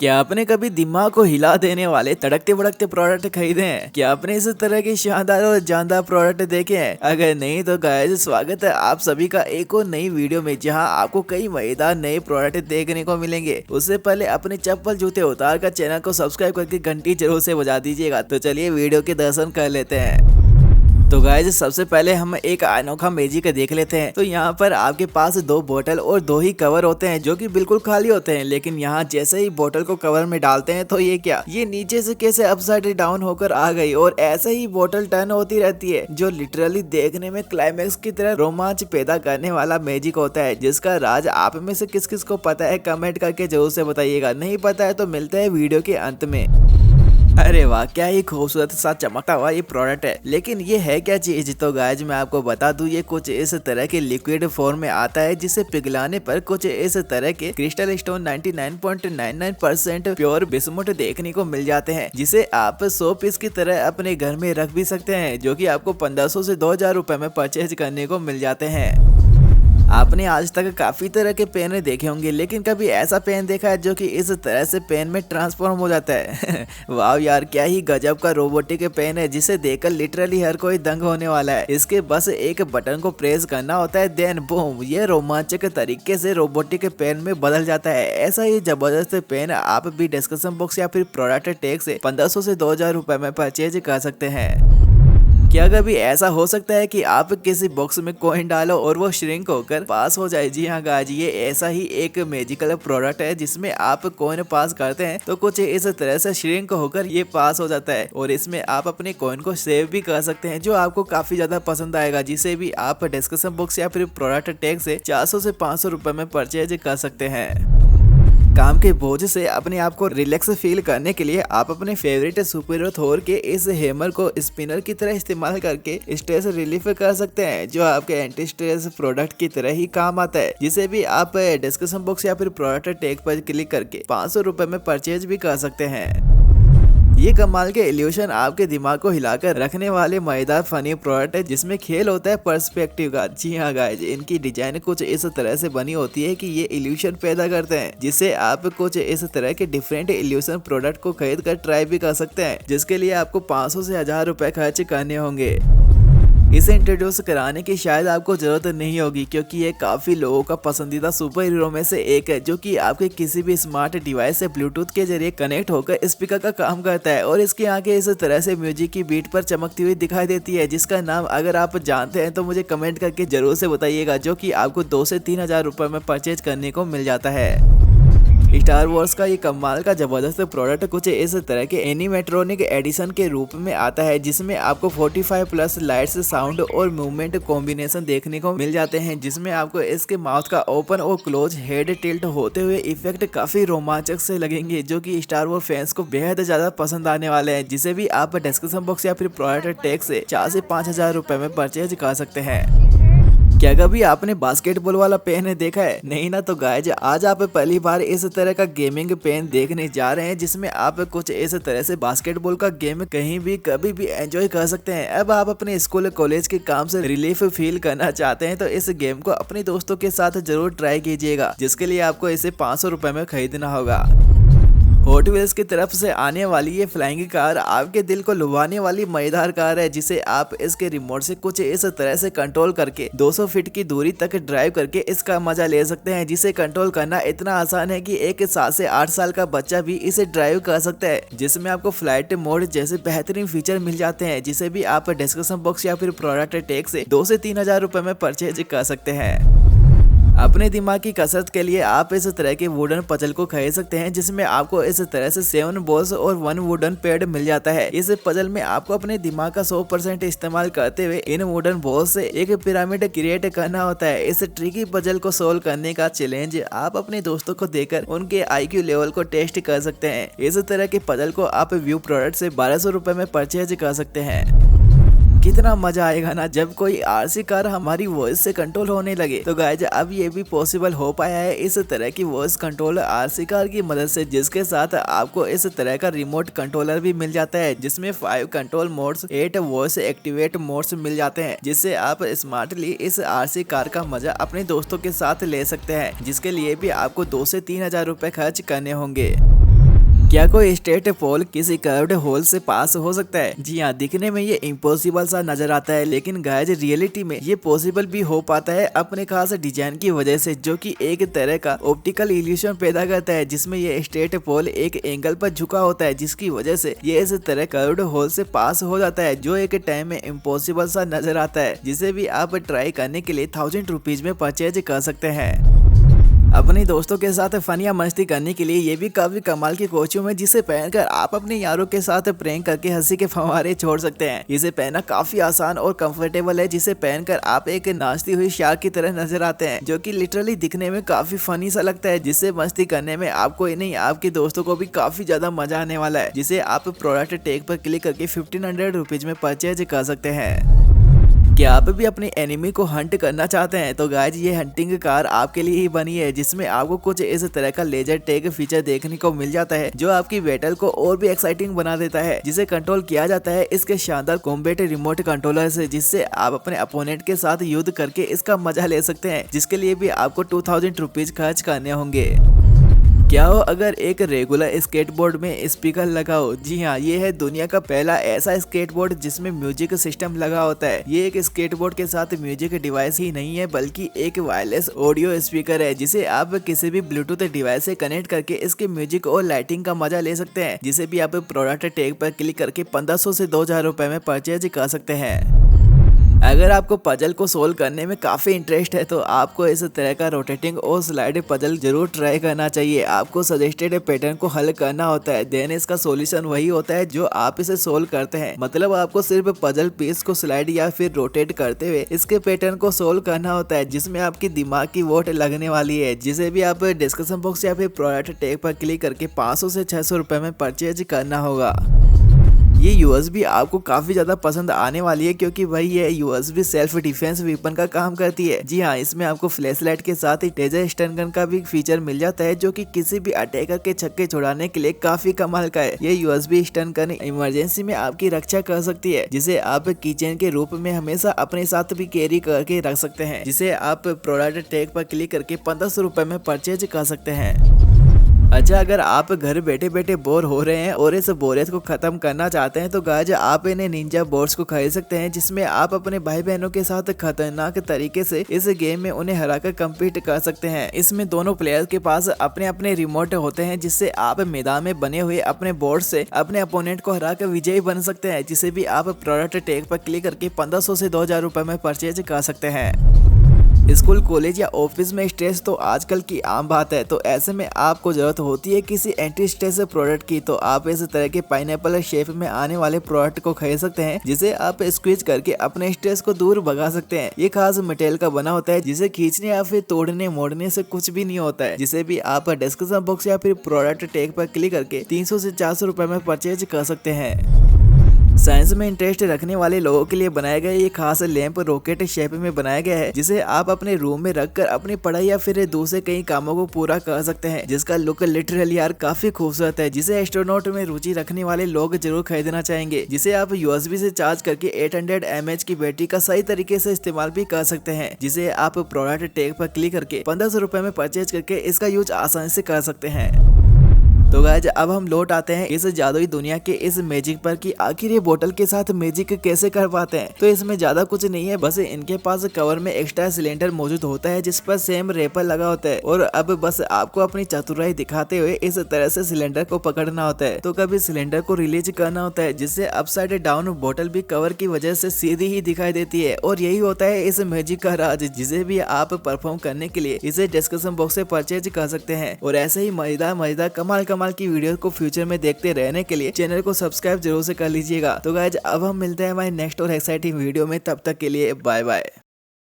क्या आपने कभी दिमाग को हिला देने वाले तड़कते भड़कते प्रोडक्ट खरीदे हैं? क्या आपने इस तरह के शानदार और जानदार प्रोडक्ट देखे हैं? अगर नहीं तो गाइस स्वागत है आप सभी का एक और नई वीडियो में, जहां आपको कई मजेदार नए प्रोडक्ट देखने को मिलेंगे। उससे पहले अपने चप्पल जूते उतार कर चैनल को सब्सक्राइब करके घंटी जरूर से बजा दीजिएगा। तो चलिए वीडियो के दर्शन कर लेते हैं। तो गाइस सबसे पहले हम एक अनोखा मैजिक देख लेते हैं। तो यहाँ पर आपके पास 2 बोतल और 2 ही कवर होते हैं जो कि बिल्कुल खाली होते हैं, लेकिन यहाँ जैसे ही बोतल को कवर में डालते हैं तो ये नीचे से कैसे अपसाइड डाउन होकर आ गई और ऐसे ही बोतल टर्न होती रहती है, जो लिटरली देखने में क्लाइमेक्स की तरह रोमांच पैदा करने वाला मैजिक होता है। जिसका राज आप में से किस किस को पता है कमेंट करके जरूर से बताइएगा। नहीं पता है तो मिलते हैं वीडियो के अंत में। अरे वाह, क्या ही खूबसूरत सा चमकता हुआ ये प्रोडक्ट है। लेकिन ये है क्या चीज? तो गाइज मैं आपको बता दूं, ये कुछ इस तरह के लिक्विड फॉर्म में आता है, जिसे पिघलाने पर कुछ इस तरह के क्रिस्टल स्टोन 99.99% प्योर बिस्मुट देखने को मिल जाते हैं, जिसे आप 100 पीस की तरह अपने घर में रख भी सकते हैं, जो कि आपको 1500 से 2000 रुपए में परचेज करने को मिल जाते हैं। आपने आज तक काफी तरह के पेन देखे होंगे, लेकिन कभी ऐसा पेन देखा है जो कि इस तरह से पेन में ट्रांसफॉर्म हो जाता है? वाह यार, क्या ही गजब का रोबोटिक पेन है, जिसे देखकर लिटरली हर कोई दंग होने वाला है। इसके बस एक बटन को प्रेस करना होता है, देन बूम, ये रोमांचक तरीके से रोबोटिक पेन में बदल जाता है। ऐसा ही जबरदस्त पेन आप भी डिस्क्रिप्शन बॉक्स या फिर प्रोडक्ट टैग से 1500 से 2000 रुपए में परचेज कर सकते हैं। क्या कभी ऐसा हो सकता है कि आप किसी बॉक्स में कॉइन डालो और वो श्रिंक होकर पास हो जाए? जी हाँ गाइस, ये ऐसा ही एक मैजिकल प्रोडक्ट है, जिसमें आप कॉइन पास करते हैं तो कुछ इस तरह से श्रिंक होकर ये पास हो जाता है, और इसमें आप अपने कॉइन को सेव भी कर सकते हैं, जो आपको काफी ज्यादा पसंद आएगा, जिसे भी आप डिस्क्रिप्शन बॉक्स या फिर प्रोडक्ट टैग से 400 से 500 रुपए में परचेज कर सकते हैं। काम के बोझ से अपने आप को रिलैक्स फील करने के लिए आप अपने फेवरेट सुपर हीरो थोर के इस हैमर को स्पिनर की तरह इस्तेमाल करके स्ट्रेस रिलीफ कर सकते हैं, जो आपके एंटी स्ट्रेस प्रोडक्ट की तरह ही काम आता है, जिसे भी आप डिस्क्रिप्शन बॉक्स या फिर प्रोडक्ट टैग पर क्लिक करके 500 रुपए में परचेज भी कर सकते हैं। ये कमाल के इल्यूशन आपके दिमाग को हिलाकर रखने वाले मजेदार फनी प्रोडक्ट है, जिसमें खेल होता है पर्सपेक्टिव का। जी हाँ गाइज, इनकी डिजाइन कुछ इस तरह से बनी होती है कि ये इल्यूशन पैदा करते हैं, जिससे आप कुछ इस तरह के डिफरेंट इल्यूशन प्रोडक्ट को खरीद कर ट्राई भी कर सकते हैं, जिसके लिए आपको 500 से 1000 रुपए खर्च करने होंगे। इसे इंट्रोड्यूस कराने की शायद आपको जरूरत नहीं होगी, क्योंकि ये काफी लोगों का पसंदीदा सुपर हीरो में से एक है, जो कि आपके किसी भी स्मार्ट डिवाइस से ब्लूटूथ के जरिए कनेक्ट होकर स्पीकर का काम करता है, और इसकी आंखें इस तरह से म्यूजिक की बीट पर चमकती हुई दिखाई देती है, जिसका नाम अगर आप जानते हैं तो मुझे कमेंट करके जरूर से बताइएगा, जो कि आपको 2 से 3000 रुपए में परचेज करने को मिल जाता है। स्टार वॉर्स का ये कमाल का जबरदस्त प्रोडक्ट कुछ इस तरह के एनिमेट्रॉनिक एडिशन के रूप में आता है, जिसमें आपको 45 प्लस लाइट्स, साउंड और मूवमेंट कॉम्बिनेशन देखने को मिल जाते हैं, जिसमें आपको इसके माउथ का ओपन और क्लोज, हेड टिल्ट होते हुए इफेक्ट काफी रोमांचक से लगेंगे, जो कि स्टार वॉर फैंस को बेहद ज्यादा पसंद आने वाले हैं, जिसे भी आप डिस्क्रिप्शन बॉक्स या फिर प्रोडक्ट टैग से 4 से 5000 रुपए में परचेज कर सकते हैं। क्या कभी आपने बास्केटबॉल वाला पेन देखा है? नहीं ना? तो गाइज आज आप पहली बार इस तरह का गेमिंग पेन देखने जा रहे हैं, जिसमें आप कुछ इस तरह से बास्केटबॉल का गेम कहीं भी कभी भी एंजॉय कर सकते हैं। अब आप अपने स्कूल कॉलेज के काम से रिलीफ फील करना चाहते हैं तो इस गेम को अपने दोस्तों के साथ जरूर ट्राई कीजिएगा, जिसके लिए आपको इसे 500 रुपए में खरीदना होगा। हॉट व्हील्स की तरफ से आने वाली ये फ्लाइंग कार आपके दिल को लुभाने वाली मजेदार कार है, जिसे आप इसके रिमोट से कुछ इस तरह से कंट्रोल करके 200 फीट की दूरी तक ड्राइव करके इसका मजा ले सकते हैं, जिसे कंट्रोल करना इतना आसान है कि एक 7 से 8 साल का बच्चा भी इसे ड्राइव कर सकता है, जिसमें आपको फ्लाइट मोड जैसे बेहतरीन फीचर मिल जाते हैं, जिसे भी आप डिस्क्रिप्शन बॉक्स या फिर प्रोडक्ट टैग से 2 से 3000 रुपए में परचेज कर सकते हैं। अपने दिमाग की कसरत के लिए आप इस तरह के वुडन पजल को खरीद सकते हैं, जिसमें आपको इस तरह से 7 बॉल्स और 1 वुडन पैड मिल जाता है। इस पजल में आपको अपने दिमाग का 100% इस्तेमाल करते हुए इन वुडन बॉल्स से एक पिरामिड क्रिएट करना होता है। इस ट्रिकी पजल को सोल्व करने का चैलेंज आप अपने दोस्तों को देकर उनके IQ लेवल को टेस्ट कर सकते हैं। इस तरह के पजल को आप व्यू प्रोडक्ट से 1200 रुपए में परचेज कर सकते हैं। कितना मजा आएगा ना जब कोई आरसी कार हमारी वॉइस से कंट्रोल होने लगे। तो गाइज अब ये भी पॉसिबल हो पाया है इस तरह की वॉइस कंट्रोल आरसी कार की मदद से, जिसके साथ आपको इस तरह का रिमोट कंट्रोलर भी मिल जाता है, जिसमें 5 control modes, 8 voice activate modes मिल जाते हैं, जिससे आप स्मार्टली इस आरसी कार का मजा अपने दोस्तों के साथ ले सकते हैं, जिसके लिए भी आपको 2 से 3000 रुपए खर्च करने होंगे। क्या कोई स्ट्रेट पोल किसी कर्व्ड होल से पास हो सकता है? जी हाँ, दिखने में ये इम्पॉसिबल सा नजर आता है, लेकिन गाइज रियलिटी में ये पॉसिबल भी हो पाता है अपने खास डिजाइन की वजह से, जो कि एक तरह का ऑप्टिकल इल्यूशन पैदा करता है, जिसमें ये स्ट्रेट पोल एक एंगल पर झुका होता है, जिसकी वजह से ये इस तरह कर्व्ड होल से पास हो जाता है, जो एक टाइम में इम्पॉसिबल सा नजर आता है, जिसे भी आप ट्राई करने के लिए 1000 रुपीज में परचेज कर सकते हैं। अपने दोस्तों के साथ फन या मस्ती करने के लिए ये भी काफी कमाल की कॉस्ट्यूम है, जिसे पहनकर आप अपने यारों के साथ प्रैंक करके हंसी के फव्वारे छोड़ सकते हैं। इसे पहनना काफी आसान और कंफर्टेबल है, जिसे पहनकर आप एक नाचती हुई शार्क की तरह नजर आते हैं, जो कि लिटरली दिखने में काफी फनी सा लगता है, जिससे मस्ती करने में आपको ही नहीं आपके दोस्तों को भी काफी ज्यादा मजा आने वाला है, जिसे आप प्रोडक्ट टैग पर क्लिक करके 1500 रुपीज में परचेज कर सकते हैं। क्या आप भी अपने एनिमी को हंट करना चाहते हैं? तो गाइज ये हंटिंग कार आपके लिए ही बनी है, जिसमें आपको कुछ इस तरह का लेजर टैग फीचर देखने को मिल जाता है, जो आपकी बैटल को और भी एक्साइटिंग बना देता है, जिसे कंट्रोल किया जाता है इसके शानदार कॉम्बैट रिमोट कंट्रोलर से, जिससे आप अपने अपोनेंट के साथ युद्ध करके इसका मजा ले सकते हैं, जिसके लिए भी आपको 2000 रुपीज खर्च करने होंगे। क्या हो अगर एक रेगुलर स्केटबोर्ड में स्पीकर लगाओ? जी हाँ, ये है दुनिया का पहला ऐसा स्केटबोर्ड जिसमें म्यूजिक सिस्टम लगा होता है। ये एक स्केटबोर्ड के साथ म्यूजिक डिवाइस ही नहीं है, बल्कि एक वायरलेस ऑडियो स्पीकर है, जिसे आप किसी भी ब्लूटूथ डिवाइस से कनेक्ट करके इसके म्यूजिक और लाइटिंग का मजा ले सकते हैं, जिसे भी आप प्रोडक्ट टैग पर क्लिक करके 1500 से 2000 रुपए में परचेज कर सकते हैं। अगर आपको पजल को सोल्व करने में काफी इंटरेस्ट है, तो आपको इस तरह का रोटेटिंग और स्लाइड पजल जरूर ट्राई करना चाहिए। आपको सजेस्टेड पैटर्न को हल करना होता है, देन इसका सॉल्यूशन वही होता है जो आप इसे सोल्व करते हैं। मतलब आपको सिर्फ पजल पीस को स्लाइड या फिर रोटेट करते हुए इसके पैटर्न को सोल्व करना होता है, जिसमें आपकी दिमाग की वोट लगने वाली है, जिसे भी आप डिस्क्रिप्शन बॉक्स या फिर प्रोडक्ट टैग पर क्लिक करके 500 से 600 रुपए में परचेज करना होगा। ये यूएसबी आपको काफी ज्यादा पसंद आने वाली है, क्योंकि भाई ये यूएसबी सेल्फ डिफेंस वेपन का काम करती है। जी हाँ, इसमें आपको फ्लैश लाइट के साथ ही टेजर स्टन गन का भी फीचर मिल जाता है, जो कि किसी भी अटैकर के छक्के छुड़ाने के लिए काफी कमाल का है। ये यूएसबी स्टन गन इमरजेंसी में आपकी रक्षा कर सकती है, जिसे आप कीचेन के रूप में हमेशा अपने साथ भी कैरी करके रख सकते हैं, जिसे आप प्रोडक्ट टैग पर क्लिक करके 1500 रुपए में परचेज कर सकते हैं। अच्छा, अगर आप घर बैठे बैठे बोर हो रहे हैं और इस बोरियत को खत्म करना चाहते हैं, तो गाइज आप इन्हें निंजा बोर्ड्स को खरीद सकते हैं, जिसमें आप अपने भाई बहनों के साथ खतरनाक तरीके से इस गेम में उन्हें हराकर कम्पीट कर सकते हैं। इसमें दोनों प्लेयर के पास अपने अपने रिमोट होते हैं, जिससे आप मैदान में बने हुए अपने बोर्ड से अपने अपोनेंट को हराकर विजयी बन सकते हैं, जिसे भी आप प्रोडक्ट टैग पर क्लिक करके 1500 से 2000 रुपए में परचेज कर सकते हैं। स्कूल, कॉलेज या ऑफिस में स्ट्रेस तो आजकल की आम बात है, तो ऐसे में आपको जरूरत होती है किसी एंटी स्ट्रेस प्रोडक्ट की, तो आप इस तरह के पाइनएप्पल शेप में आने वाले प्रोडक्ट को खरीद सकते हैं, जिसे आप स्क्वीज करके अपने स्ट्रेस को दूर भगा सकते हैं। ये खास मटेरियल का बना होता है, जिसे खींचने या फिर तोड़ने मोड़ने से कुछ भी नहीं होता है, जिसे भी आप डिस्क्रिप्शन बॉक्स या फिर प्रोडक्ट टैग पर क्लिक करके 300 से 400 रुपए में परचेज कर सकते हैं। साइंस में इंटरेस्ट रखने वाले लोगों के लिए बनाया गया ये खास लैंप रॉकेट शेप में बनाया गया है, जिसे आप अपने रूम में रखकर अपनी पढ़ाई या फिर दूसरे कई कामों को पूरा कर सकते हैं, जिसका लुक लिटरली यार काफी खूबसूरत है, जिसे एस्ट्रोनॉट में रुचि रखने वाले लोग जरूर खरीदना चाहेंगे, जिसे आप यूएसबी से चार्ज करके 800 mAh की बैटरी का सही तरीके से इस्तेमाल भी कर सकते हैं, जिसे आप प्रोडक्ट टैग पर क्लिक करके 1500 रुपए में परचेज करके इसका यूज आसानी से कर सकते हैं। तो गाइज अब हम लौट आते हैं इस जादुई दुनिया के इस मैजिक पर कि आखिर ये बोतल के साथ मैजिक कैसे कर पाते हैं। तो इसमें ज्यादा कुछ नहीं है, बस इनके पास कवर में एक्स्ट्रा सिलेंडर मौजूद होता है, जिस पर सेम रेपर लगा होता है, और अब बस आपको अपनी चतुराई दिखाते हुए इस तरह से सिलेंडर को पकड़ना होता है। तो कभी सिलेंडर को रिलीज करना होता है, जिससे अपसाइड डाउन बोतल भी कवर की वजह से सीधी ही दिखाई देती है, और यही होता है इस मैजिक का राज, जिसे भी आप परफॉर्म करने के लिए इसे डिस्क्रिप्शन बॉक्स से परचेज कर सकते हैं। और ऐसे ही मजेदार कमाल की वीडियो को फ्यूचर में देखते रहने के लिए चैनल को सब्सक्राइब जरूर से कर लीजिएगा। तो गाइज अब हम मिलते हैं हमारे नेक्स्ट और एक्साइटिंग वीडियो में, तब तक के लिए बाय बाय।